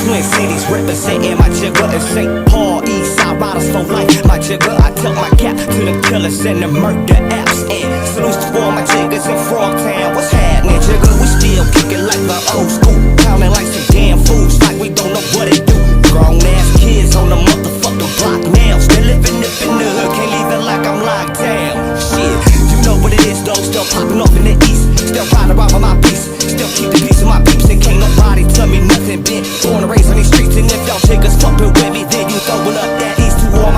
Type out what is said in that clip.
Twin cities representing my jigger in St. Paul, East Side riders for life. My jigger, I tell my cap to the killers and the murder apps. And salutes to all my jiggers in Frogtown. What's happening, jigger? We still kicking like the old school, pounding like some damn fools, like we don't know what it do. Grown ass kids on the motherfucking block now, still living up in the hood, can't leave it like I'm locked down. Shit, you know what it is though, still popping off in the east, still riding around with my beast, still keep the peace of my peeps, and can't nobody tell me nothing. Been born and raised on these streets, and if y'all jiggers fucking with me, then you throwing up that east to all my